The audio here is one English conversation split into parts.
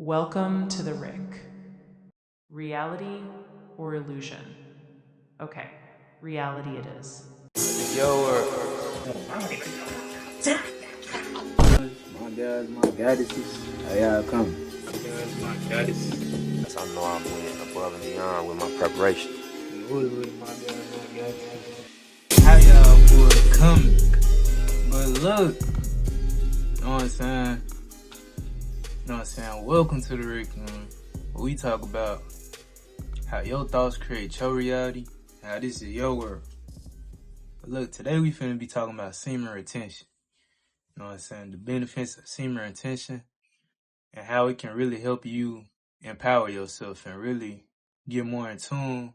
Welcome to the Rick. Reality or illusion? Okay, reality it is. My goddesses, how y'all coming? My goddess. I know I'm went above and beyond with my preparation. How y'all boys coming? But look, you know what I'm saying? You know what I'm saying? Welcome to the Rick Room, where we talk about how your thoughts create your reality, and how this is your world. But look, today we finna be talking about semen retention. You know what I'm saying? The benefits of semen retention and how it can really help you empower yourself and really get more in tune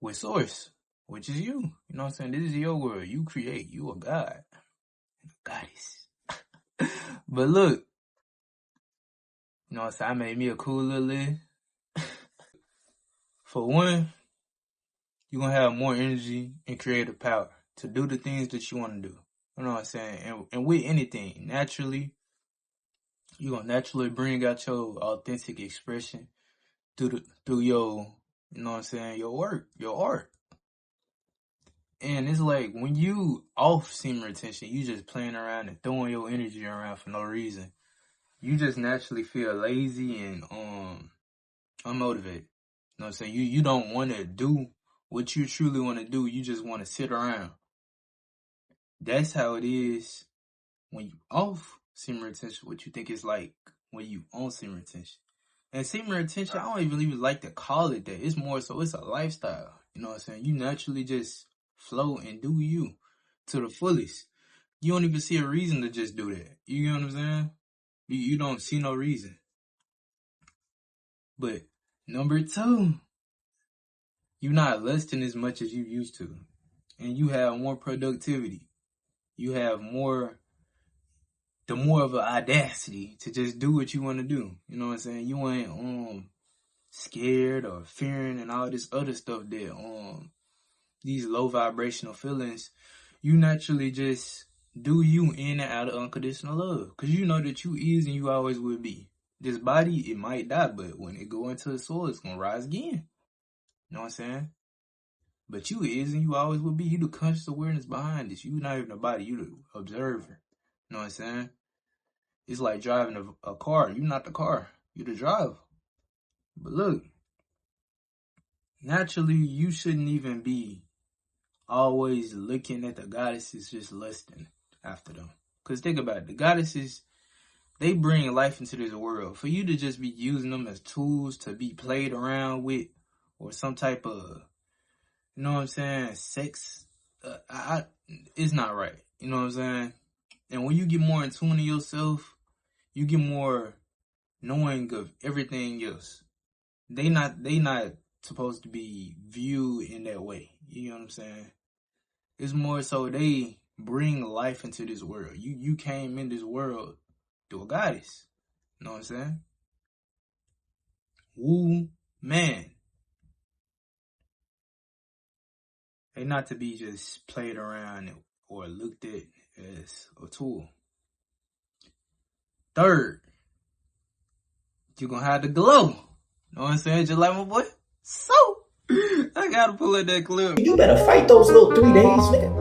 with source, which is you. You know what I'm saying? This is your world. You create. You a god. And a goddess. But look, you know what I'm saying? I made me a cool little list. For one, you're going to have more energy and creative power to do the things that you want to do. You know what I'm saying? And with anything, naturally, you're going to naturally bring out your authentic expression through your, you know what I'm saying, your work, your art. And it's like when you off semen retention, you just playing around and throwing your energy around for no reason. You just naturally feel lazy and unmotivated. You know what I'm saying? You don't want to do what you truly want to do. You just want to sit around. That's how it is when you off semen retention. What you think it's like when you on semen retention. And semen retention, I don't even like to call it that. It's more so it's a lifestyle. You know what I'm saying? You naturally just flow and do you to the fullest. You don't even see a reason to just do that. You know what I'm saying? You don't see no reason. But number two, you're not lusting as much as you used to. And you have more productivity. You have more of an audacity to just do what you want to do. You know what I'm saying? You ain't scared or fearing and all this other stuff that these low vibrational feelings. You naturally just do you in and out of unconditional love. Because you know that you is and you always will be. This body, it might die, but when it go into the soul, it's going to rise again. You know what I'm saying? But you is and you always will be. You the conscious awareness behind this. You not even the body. You the observer. You know what I'm saying? It's like driving a car. You not the car. You the driver. But look, naturally, you shouldn't even be always looking at the goddesses just lusting after them. Because think about it. The goddesses, they bring life into this world. For you to just be using them as tools to be played around with or some type of, you know what I'm saying, sex, it's not right. You know what I'm saying? And when you get more in tune to yourself, you get more knowing of everything else. They not supposed to be viewed in that way. You know what I'm saying? It's more so they bring life into this world. You came in this world through a goddess. You know what I'm saying? Woo man. They not to be just played around or looked at as a tool. Third, you're gonna have the glow. Know what I'm saying? Just like my boy. So, I gotta pull up that clip. You better fight those little 3 days, nigga.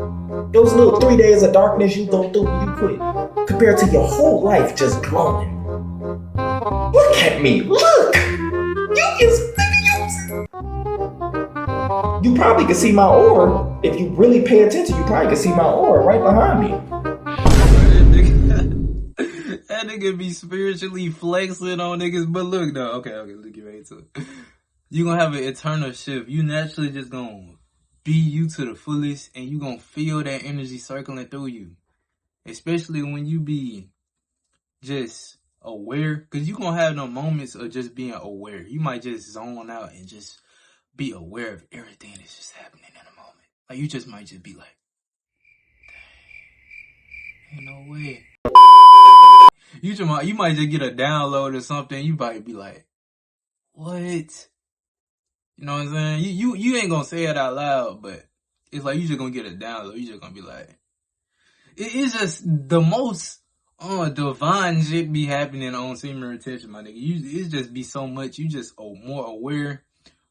Those little 3 days of darkness you go through when you quit. Compared to your whole life just glowing. Look at me. Look. You probably can see my aura. If you really pay attention, you probably can see my aura right behind me. That nigga be spiritually flexing on niggas. But look though, okay, let's get right to it. You gonna have an eternal shift. You naturally just gonna be you to the fullest, and you gonna feel that energy circling through you. Especially when you be just aware, because you gonna have no moments of just being aware. You might just zone out and just be aware of everything that's just happening in a moment. Like you just might just be like, dang, ain't no way. You might just get a download or something. You might be like, what? You know what I'm saying? You ain't gonna say it out loud, but it's like you just gonna get a download. You just gonna be like, it's just the most divine shit be happening on semen retention, my nigga. It just be so much. You just more aware,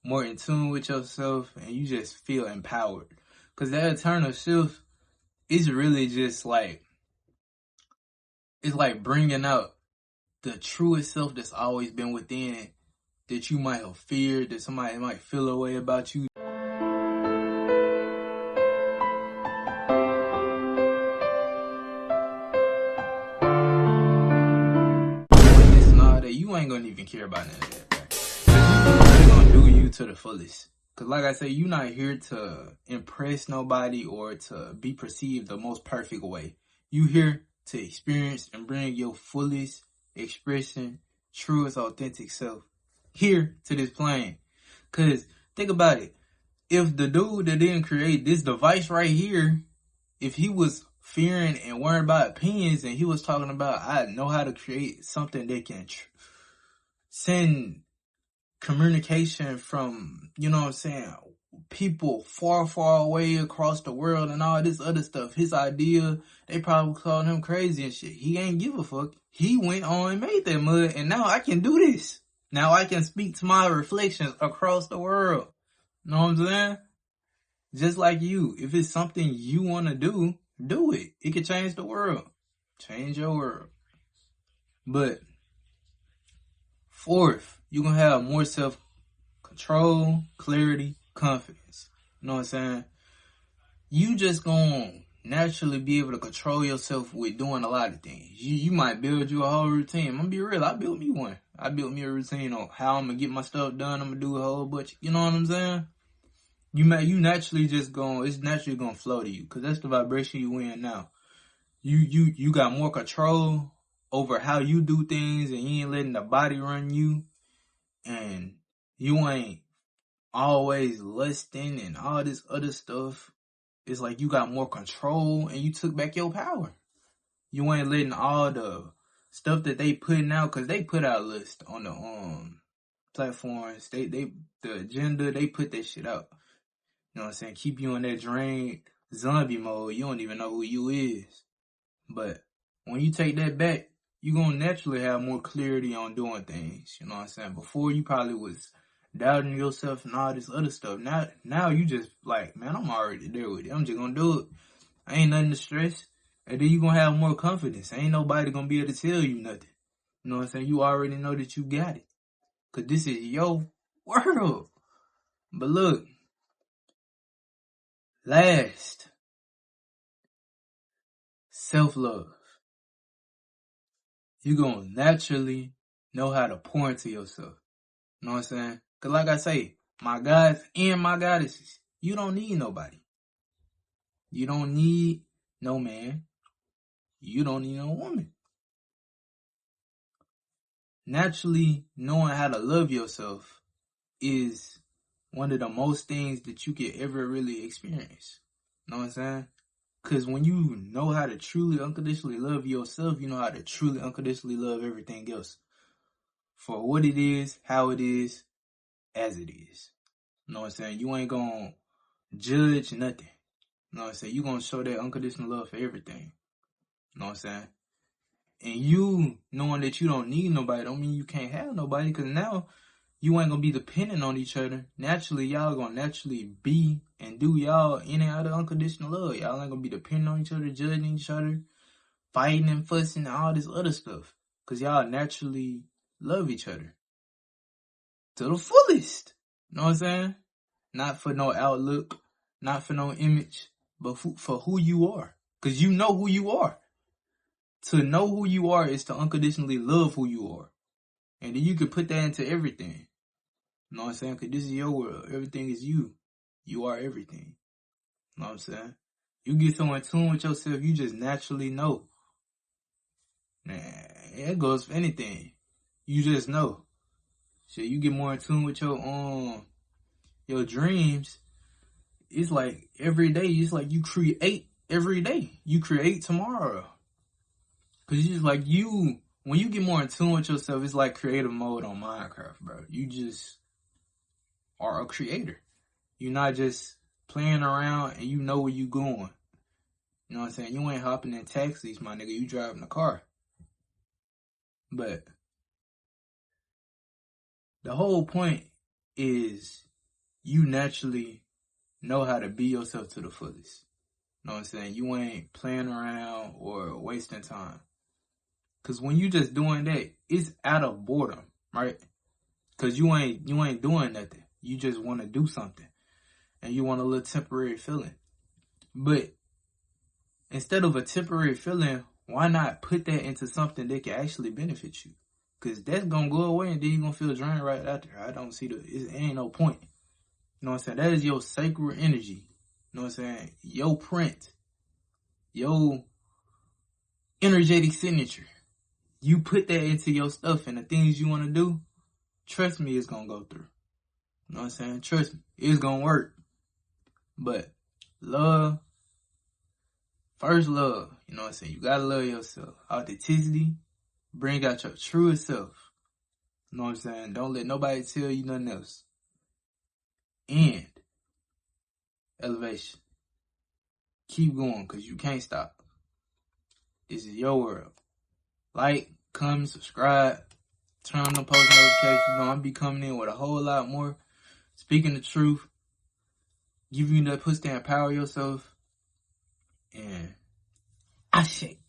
more in tune with yourself, and you just feel empowered. Cause that eternal shift is really just like, it's like bringing out the truest self that's always been within, that you might have feared, that somebody might feel a way about you. This and all that, you ain't gonna even care about none of that, bro. Cause you really gonna do you to the fullest. Cause like I say, you're not here to impress nobody or to be perceived the most perfect way. You here to experience and bring your fullest expression, truest, authentic self here to this plane. Cause think about it. If the dude that didn't create this device right here, if he was fearing and worrying about opinions and he was talking about, I know how to create something that can send communication from, you know what I'm saying, people far, far away across the world and all this other stuff. His idea, they probably called him crazy and shit. He ain't give a fuck. He went on and made that mud, and now I can do this. Now I can speak to my reflections across the world. Know what I'm saying? Just like you. If it's something you want to do it. It could change the world. Change your world. But fourth, you're going to have more self-control, clarity, confidence. You know what I'm saying? You just going to naturally be able to control yourself with doing a lot of things. You might build you a whole routine. I'm going to be real. I built me one. I built me a routine on how I'm going to get my stuff done. I'm going to do a whole bunch. You know what I'm saying? You naturally just it's naturally going to flow to you. Because that's the vibration you in now. You got more control over how you do things, and you ain't letting the body run you, and you ain't always lusting and all this other stuff. It's like you got more control and you took back your power. You ain't letting all the stuff that they putting out, because they put out list on the platforms. The agenda, they put that shit out. You know what I'm saying? Keep you in that drained zombie mode. You don't even know who you is. But when you take that back, you're going to naturally have more clarity on doing things. You know what I'm saying? Before, you probably was doubting yourself and all this other stuff. Now you just like, man, I'm already there with it. I'm just going to do it. I ain't nothing to stress. And then you're going to have more confidence. Ain't nobody going to be able to tell you nothing. You know what I'm saying? You already know that you got it. Because this is your world. But look, last, self-love. You're going to naturally know how to pour into yourself. You know what I'm saying? Because like I say, my guys and my goddesses, you don't need nobody. You don't need no man. You don't need no woman. Naturally, knowing how to love yourself is one of the most things that you could ever really experience. You know what I'm saying? Because when you know how to truly unconditionally love yourself, you know how to truly unconditionally love everything else. For what it is, how it is, as it is. You know what I'm saying? You ain't gonna judge nothing. You know what I'm saying? You gonna show that unconditional love for everything. You know what I'm saying? And you knowing that you don't need nobody don't mean you can't have nobody, because now you ain't gonna be dependent on each other. Naturally, y'all gonna naturally be and do y'all in and out of unconditional love. Y'all ain't gonna be dependent on each other, judging each other, fighting and fussing and all this other stuff. Because y'all naturally love each other to the fullest. You know what I'm saying? Not for no outlook, not for no image, but for who you are. Because you know who you are. To know who you are is to unconditionally love who you are. And then you can put that into everything. You know what I'm saying? Because this is your world. Everything is you. You are everything. You know what I'm saying? You get so in tune with yourself, you just naturally know. Man, it goes for anything. You just know. Shit, you get more in tune with your dreams. It's like every day, it's like you create every day. You create tomorrow. Because you just like when you get more in tune with yourself, it's like creative mode on Minecraft, bro. You just are a creator. You're not just playing around and you know where you going. You know what I'm saying? You ain't hopping in taxis, my nigga. You driving a car. But the whole point is you naturally know how to be yourself to the fullest. You know what I'm saying? You ain't playing around or wasting time. Cause when you just doing that, it's out of boredom, right? Cause you ain't doing nothing. You just want to do something. And you want a little temporary feeling. But instead of a temporary feeling, why not put that into something that can actually benefit you? Because that's going to go away and then you're going to feel drained right after. I don't see it ain't no point. You know what I'm saying? That is your sacred energy. You know what I'm saying? Your print. Your energetic signature. You put that into your stuff and the things you want to do, trust me, it's going to go through. You know what I'm saying? Trust me, it's going to work. But love, first love, you know what I'm saying? You got to love yourself. Authenticity, bring out your truest self. You know what I'm saying? Don't let nobody tell you nothing else. And elevation. Keep going because you can't stop. This is your world. Like, comment, subscribe, turn on the post notifications. You know, I'm be coming in with a whole lot more. Speaking the truth. Giving you that push to empower yourself. And I shake.